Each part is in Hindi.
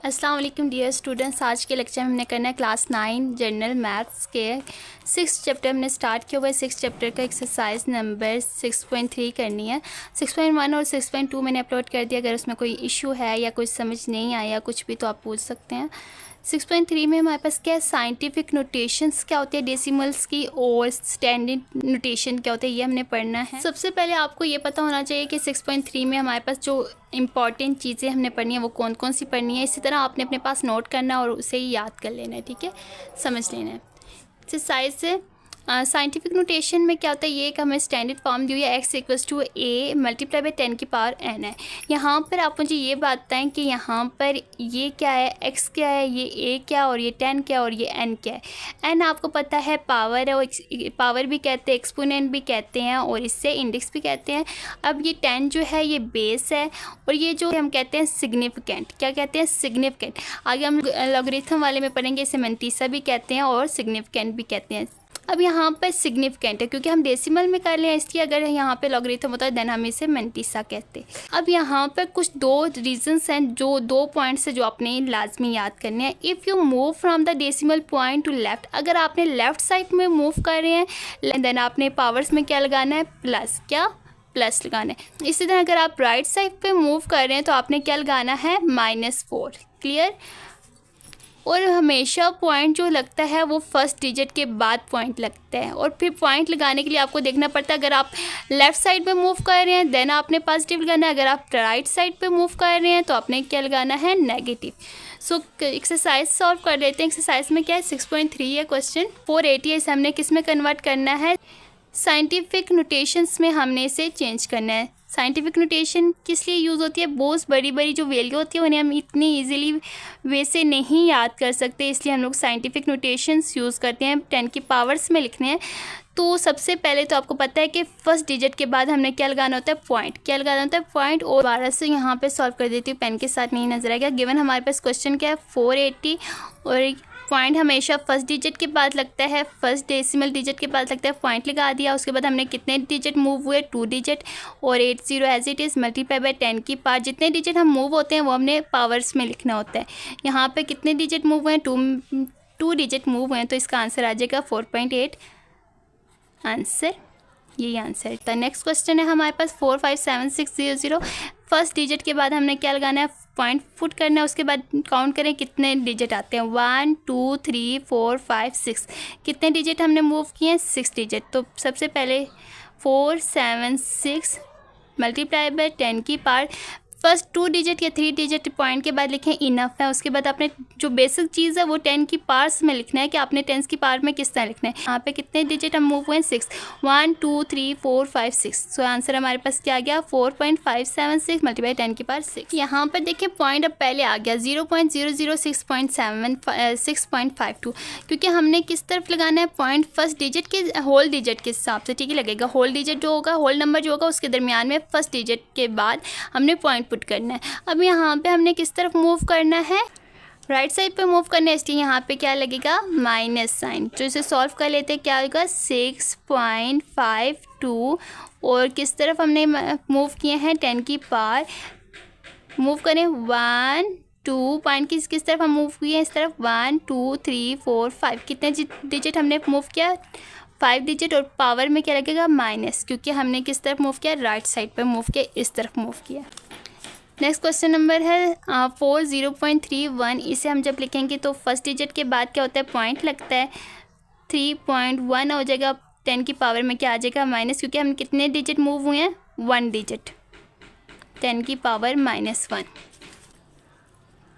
अस्सलाम वालेकुम डियर स्टूडेंट्स। आज के लेक्चर में हमने करना है क्लास 9 जनरल मैथ्स के 6 चैप्टर हमने स्टार्ट किया हुआ है। 6 चैप्टर का एक्सरसाइज नंबर 6.3 करनी है। 6.1 और 6.2 मैंने अपलोड कर दिया। अगर उसमें कोई इशू है या कुछ समझ नहीं आया कुछ भी तो आप पूछ सकते हैं। 6.3 में हमारे पास क्या है, साइंटिफिक नोटेशंस क्या होती है डेसिमल्स की और स्टैंडर्ड नोटेशन क्या होता है, ये हमने पढ़ना है। सबसे पहले आपको ये पता होना चाहिए कि 6.3 में हमारे पास जो इंपॉर्टेंट चीज़ें हमने पढ़नी है वो कौन कौन सी पढ़नी है। इसी तरह आपने अपने पास नोट करना है और उसे ही याद कर लेना है, ठीक है, समझ लेना है। एक्सरसाइज से साइंटिफिक नोटेशन में क्या होता है, ये एक हमें स्टैंडर्ड फॉर्म दी हुई है, x=a मल्टीप्लाई बाई 10 की पावर n है। यहाँ पर आप मुझे ये बात बताएं कि यहाँ पर ये क्या है, x क्या है, ये a क्या और ये 10 क्या और ये n क्या है। n आपको पता है पावर है, और पावर भी कहते हैं, एक्सपोनेंट भी कहते हैं और इससे इंडेक्स भी कहते हैं। अब ये 10 जो है ये बेस है और ये जो हम कहते हैं सिग्निफिकेंट, क्या कहते हैं, सिग्निफिकेंट। आगे हम लॉगरिथम वाले में पढ़ेंगे, इसे मंतीसा भी कहते हैं और सिग्निफिकेंट भी कहते हैं। अब यहाँ पर सिग्निफिकेंट है क्योंकि हम डेसिमल में कर लें, इसलिए अगर यहाँ पे लॉगरिथम होता है देन हम इसे मंतीसा कहते हैं। अब यहाँ पर कुछ दो रीजंस हैं, जो 2 पॉइंट्स है जो आपने लाजमी याद करने हैं। If you move from the decimal point two left, अगर आपने लेफ्ट साइड में मूव कर रहे हैं देन आपने पावर्स में क्या लगाना है, प्लस, क्या, प्लस लगाना है। इसी तरह अगर आप राइट साइड पे मूव कर रहे हैं तो आपने क्या लगाना है, -4। क्लियर। और हमेशा पॉइंट जो लगता है वो फर्स्ट डिजिट के बाद पॉइंट लगता है, और फिर पॉइंट लगाने के लिए आपको देखना पड़ता है, अगर आप लेफ़्ट साइड पे मूव कर रहे हैं देन आपने पॉजिटिव लगाना है, अगर आप राइट साइड पे मूव कर रहे हैं तो आपने क्या लगाना है, नेगेटिव। सो एक्सरसाइज सॉल्व कर लेते हैं। एक्सरसाइज में क्या है, 6.3 है, क्वेश्चन 480 है। इसे हमने किस में कन्वर्ट करना है, साइंटिफिक नोटेशंस में हमने इसे चेंज करना है। साइंटिफिक नोटेशन किस लिए यूज़ होती है, बहुत बड़ी बड़ी जो वैल्यू होती है उन्हें हम इतनी इजीली वे से नहीं याद कर सकते, इसलिए हम लोग साइंटिफिक नोटेशंस यूज़ करते हैं। 10 की पावर्स में लिखने हैं। तो सबसे पहले तो आपको पता है कि फर्स्ट डिजिट के बाद हमने क्या लगाना होता है, पॉइंट। क्या लगाना होता है, पॉइंट। और 12 से यहाँ पे सॉल्व कर देती हूँ, पेन के साथ नहीं नजर आएगा। गिवन हमारे पास क्वेश्चन क्या है, 480, और पॉइंट हमेशा फर्स्ट डिजिट के बाद लगता है, फर्स्ट डेसिमल डिजिट के बाद लगता है। पॉइंट लगा दिया, उसके बाद हमने कितने डिजिट मूव हुए, 2 डिजिट, और 80 as it is multiply by 10 की पावर। जितने डिजिट हम मूव होते हैं वो हमने पावर्स में लिखना होता है। यहाँ पे कितने डिजिट मूव हुए हैं, 2 डिजिट मूव हुए हैं, तो इसका आंसर आ जाएगा 4.8। आंसर, यही आंसर है। तो नेक्स्ट क्वेश्चन है हमारे पास 45760। फर्स्ट डिजिट के बाद हमने क्या लगाना है, पॉइंट पुट करना है, उसके बाद काउंट करें कितने डिजिट आते हैं, 1 2 3 4 5 6। कितने डिजिट हमने मूव किए हैं, 6 डिजिट। तो सबसे पहले 476 मल्टीप्लाई बाई 10 की पावर। फर्स्ट 2 डिजिट या 3 डिजिट पॉइंट के बाद लिखें, इनफ है। उसके बाद आपने जो बेसिक चीज़ है वो 10 की पावर्स में लिखना है कि आपने 10 की पावर में किस तरह लिखना है। यहाँ पे कितने डिजिट हम मूव हुए हैं, 6, 1 2 3 4 5 6। सो आंसर हमारे पास क्या आ गया, 4.576 मल्टीप्लाई 10 की पावर 6। यहाँ पर देखिए पॉइंट अब पहले आ गया 0.006.52, क्योंकि हमने किस तरफ लगाना है, पॉइंट फर्स्ट डिजिट के होल डिजिट के हिसाब से, ठीक है, लगेगा। होल डिजिट जो होगा, होल नंबर जो होगा उसके दरमियान में फर्स्ट डिजिट के बाद हमने पॉइंट पुट करना है। अब यहाँ पे हमने किस तरफ मूव करना है, राइट साइड पे मूव करना है, इसलिए यहाँ पे क्या लगेगा, माइनस साइन। तो इसे सॉल्व कर लेते हैं, क्या होगा 6.52, और किस तरफ हमने मूव किए हैं, 10 की पावर। मूव करें 1 2 पॉइंट किस तरफ हम मूव किए हैं, इस तरफ 1 2 3 4 5। कितने डिजिट हमने मूव किया, 5 डिजिट, और पावर में क्या लगेगा, माइनस, क्योंकि हमने किस तरफ मूव किया, राइट साइड पर मूव किया, इस तरफ मूव किया। नेक्स्ट क्वेश्चन नंबर है 40.31। इसे हम जब लिखेंगे तो फर्स्ट डिजिट के बाद क्या होता है, पॉइंट लगता है, 3.1 हो जाएगा। 10 की पावर में क्या आ जाएगा, माइनस, क्योंकि हम कितने डिजिट मूव हुए हैं, 1 डिजिट, 10 की पावर -1।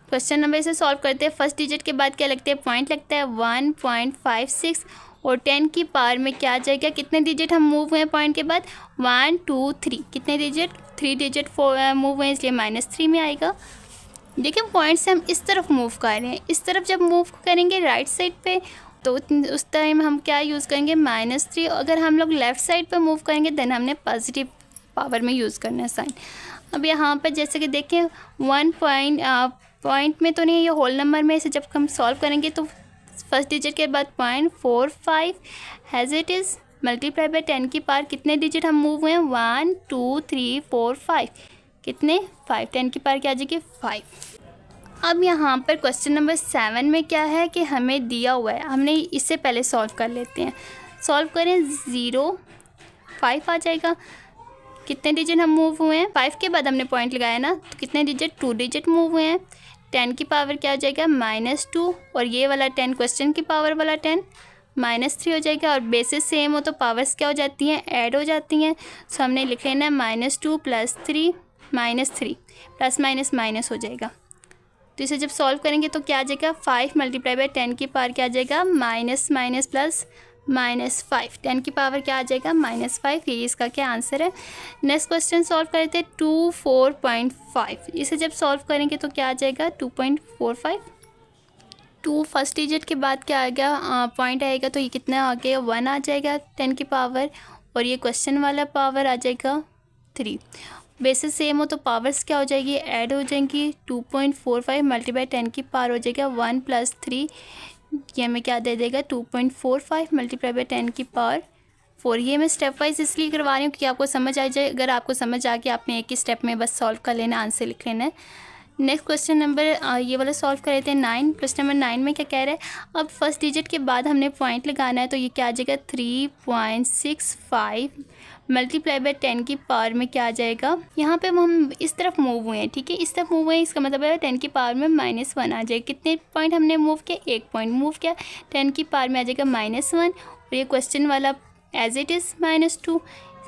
क्वेश्चन नंबर इसे सॉल्व करते हैं। फर्स्ट डिजिट के बाद क्या लगता है, पॉइंट लगता है, 1.56, और 10 की पावर में क्या आ जाएगा, कितने डिजिट हम मूव हुए हैं पॉइंट के बाद, 1 2 3। कितने डिजिट, 3 डिजिट मूव हुए हैं, इसलिए -3 में आएगा। देखिए पॉइंट से हम इस तरफ मूव कर रहे हैं, इस तरफ जब मूव करेंगे राइट साइड पे तो उस टाइम हम क्या यूज़ करेंगे, -3। अगर हम लोग लेफ़्ट साइड पे मूव करेंगे देन हमने पॉजिटिव पावर में यूज़ करना है साइन। अब यहाँ पर जैसे कि देखें 1 पॉइंट में तो नहीं है, ये होल नंबर में, इसे जब हम सॉल्व करेंगे तो फर्स्ट डिजिट के बाद 0.45 has it is multiply by 10 की पावर। कितने डिजिट हम मूव हुए हैं, 1 2 3 4 5। कितने, 5। 10 की पावर क्या आ जाएगी, 5। अब यहाँ पर क्वेश्चन नंबर 7 में क्या है कि हमें दिया हुआ है, हमने इससे पहले सॉल्व कर लेते हैं। सॉल्व करें, 0 5 आ जाएगा। कितने डिजिट हम मूव हुए हैं, 5 के बाद हमने पॉइंट लगाया ना, तो कितने डिजिट, 2 डिजिट मूव हुए हैं। 10 की पावर क्या हो जाएगा, -2, और ये वाला 10 क्वेश्चन की पावर वाला 10 -3 हो जाएगा। और बेसिस सेम हो तो पावर्स क्या हो जाती हैं, ऐड हो जाती हैं। सो हमने लिख लेना है -2 + 3 -3, प्लस माइनस माइनस हो जाएगा। तो इसे जब सॉल्व करेंगे तो क्या आ जाएगा, 5 × 10 की पावर क्या आ जाएगा, माइनस माइनस प्लस -5, 10 की पावर क्या आ जाएगा, -5। ये इसका क्या आंसर है। नेक्स्ट क्वेश्चन सॉल्व करते हैं, 24.5। इसे जब सॉल्व करेंगे तो क्या आ जाएगा, 2.45। 2 फर्स्ट डिजिट के बाद क्या आएगा, पॉइंट आएगा, तो ये कितना आ गया, 1 आ जाएगा 10 की पावर, और ये क्वेश्चन वाला पावर आ जाएगा 3। बेसिस सेम हो तो पावर्स क्या हो जाएगी, ऐड हो जाएंगी। 2.45 × 10 की पावर हो जाएगा 1 + 3, ये हमें क्या दे देगा, 2.45 × 10 की पावर 4। ये मैं स्टेप वाइज इसलिए करवा रही हूँ कि आपको समझ आ जाए। अगर आपको समझ आ गया, आपने एक ही स्टेप में बस सॉल्व कर लेना, आंसर लिख लेना है। नेक्स्ट क्वेश्चन नंबर ये वाला सॉल्व कर लेते हैं 9। क्वेश्चन नंबर 9 में क्या कह रहा है, अब फर्स्ट डिजिट के बाद हमने पॉइंट लगाना है, तो ये क्या आ जाएगा, 3.65 × 10 की पावर में क्या आ जाएगा। यहाँ पे हम इस तरफ मूव हुए हैं, ठीक है, इस तरफ मूव हुए हैं, इसका मतलब है 10 की पावर में -1 आ जाएगा। कितने पॉइंट हमने मूव किया, 1 पॉइंट मूव किया, 10 की पावर में आ जाएगा -1, और ये क्वेश्चन वाला एज इट इज़ -2।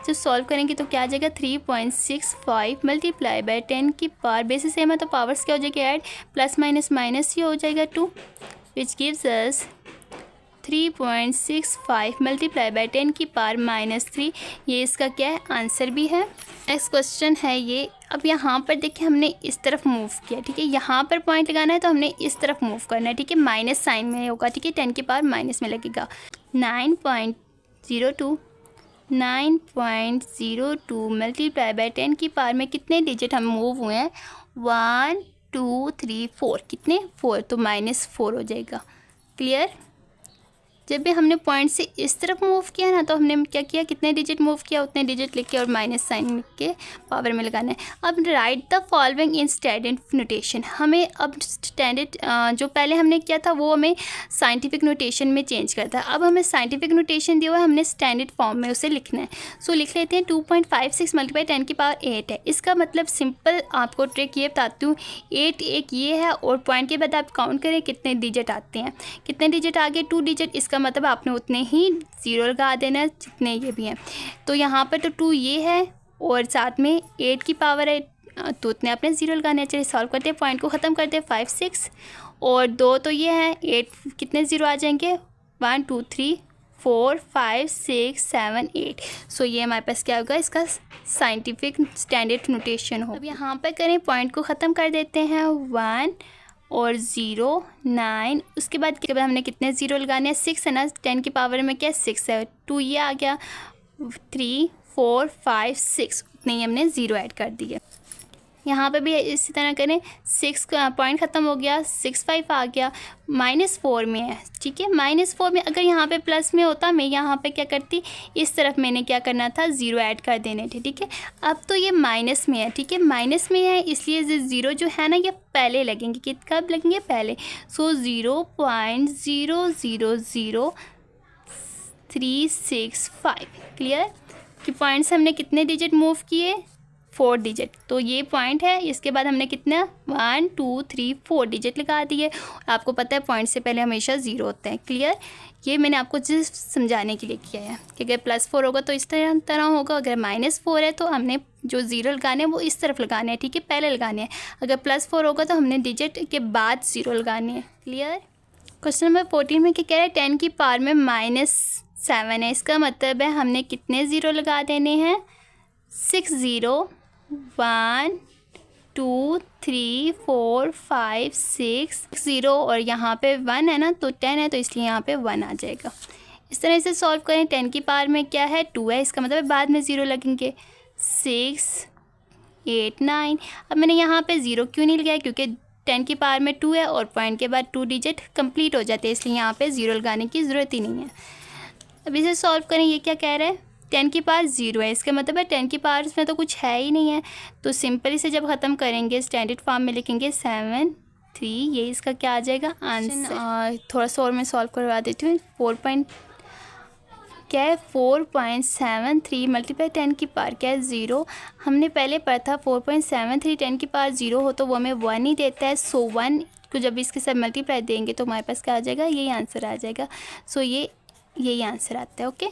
जो सॉल्व करेंगे तो क्या आ जाएगा, 3.65 × 10 की पावर, बेसिस सेम है तो पावर्स क्या हो जाएगी, ऐड, प्लस माइनस माइनस ही हो जाएगा 2, विच गिव्स अस 3.65 × 10 की पावर -3। ये इसका क्या है, आंसर भी है। नेक्स्ट क्वेश्चन है ये, अब यहाँ पर देखिए हमने इस तरफ मूव किया, ठीक है, यहाँ पर पॉइंट लगाना है तो हमने इस तरफ मूव करना है, ठीक है, माइनस साइन में होगा, ठीक है, 10 की पावर माइनस में लगेगा। 9.02 × 10 की पावर में कितने डिजिट हम मूव हुए हैं, 1 2 3 4, कितने, 4, तो -4 हो जाएगा। क्लियर। जब भी हमने पॉइंट से इस तरफ मूव किया ना, तो हमने क्या किया, कितने डिजिट मूव किया उतने डिजिट लिख के और माइनस साइन लिख के पावर में लगाना है। अब right the following in standard notation, हमें अब स्टैंडर्ड जो पहले हमने किया था वो हमें साइंटिफिक नोटेशन में चेंज करता है। अब हमें साइंटिफिक नोटेशन दिया हुआ है, हमने स्टैंडर्ड फॉर्म में उसे लिखना है। सो लिख लेते हैं, 2.56 × 10 की पावर 8 है। इसका मतलब सिंपल आपको ट्रिक ये बताती हूँ, 8 एक ये है, और पॉइंट के बाद आप काउंट करें कितने डिजिट आते हैं, कितने डिजिट आ गए, 2 डिजिट, इसका मतलब आपने उतने ही 0 लगा देना है जितने ये भी हैं। तो यहाँ पर तो 2 ये है और साथ में 8 की पावर है, तो उतने आपने 0 लगाने। चलिए सॉल्व करते हैं, पॉइंट को ख़त्म करते हैं, 5 6 और 2 तो ये है, 8 कितने 0 आ जाएंगे, 1 2 3 4 5 6 7 8। सो ये हमारे पास क्या होगा, इसका साइंटिफिक स्टैंडर्ड नोटेशन हो। अब यहाँ पर करें, पॉइंट को ख़त्म कर देते हैं, 1 और 0 9, उसके बाद हमने कितने 0 लगाने हैं, 6 है ना, 10 की पावर में क्या 6 है, 2 ये आ गया, 3 4 5 6, उतने ही हमने 0 ऐड कर दिए। यहाँ पे भी इसी तरह करें, 6 का पॉइंट ख़त्म हो गया, 6 5 आ गया, -4 में है, ठीक है, -4 में अगर यहाँ पे प्लस में होता, मैं यहाँ पे क्या करती, इस तरफ मैंने क्या करना था, 0 ऐड कर देने थे, ठीक है। अब तो ये माइनस में है, ठीक है, माइनस में है, इसलिए 0 जो है ना ये पहले लगेंगे, कि कब लगेंगे, पहले। सो 0.000365, क्लियर, कि पॉइंट्स हमने कितने डिजिट मूव किए, 4 डिजिट। तो ये पॉइंट है, इसके बाद हमने कितना 1 2 3 4 डिजिट लगा दिए। आपको पता है पॉइंट से पहले हमेशा 0 होते हैं, क्लियर। ये मैंने आपको जिस समझाने के लिए किया है कि अगर +4 होगा तो इस तरह होगा, अगर -4 है तो हमने जो 0 लगाने हैं वो इस तरफ लगाने हैं, ठीक है, पहले लगाने हैं। अगर +4 होगा तो हमने डिजिट के बाद 0 लगाने हैं, क्लियर। क्वेश्चन नंबर 14 में क्या कह रहा है, 10 की पावर में -7 है। इसका मतलब है हमने कितने 0 लगा देने हैं, 6 0 1 2 3 4 5 6 0, और यहाँ पे 1 है ना, तो 10 है तो इसलिए यहाँ पे 1 आ जाएगा। इस तरह से सॉल्व करें, 10 की पावर में क्या है, 2 है, इसका मतलब बाद में 0 लगेंगे, 6 8 9। अब मैंने यहाँ पे 0 क्यों नहीं लगाया, क्योंकि 10 की पावर में 2 है और पॉइंट के बाद 2 डिजिट कंप्लीट हो जाते हैं, इसलिए यहाँ पे 0 लगाने की ज़रूरत ही नहीं है। अब इसे सॉल्व करें, ये क्या कह रहा है, 10 की पावर 0 है, इसका मतलब है 10 की पावर में तो कुछ है ही नहीं है। तो सिंपल इसे जब ख़त्म करेंगे स्टैंडर्ड फॉर्म में लिखेंगे 7 3, ये इसका क्या आ जाएगा आंसर। थोड़ा सा और मैं सॉल्व करवा देती हूँ। 4.73 मल्टीप्लाई 10 की पावर क्या है 0। हमने पहले पढ़ा था 4.73 10 की पावर 0 हो तो वो हमें 1 ही देता है। सो 1 को जब इसके साथ मल्टीप्लाई देंगे तो हमारे पास क्या आ जाएगा, यही आंसर आ जाएगा। सो यही आंसर आता है। ओके।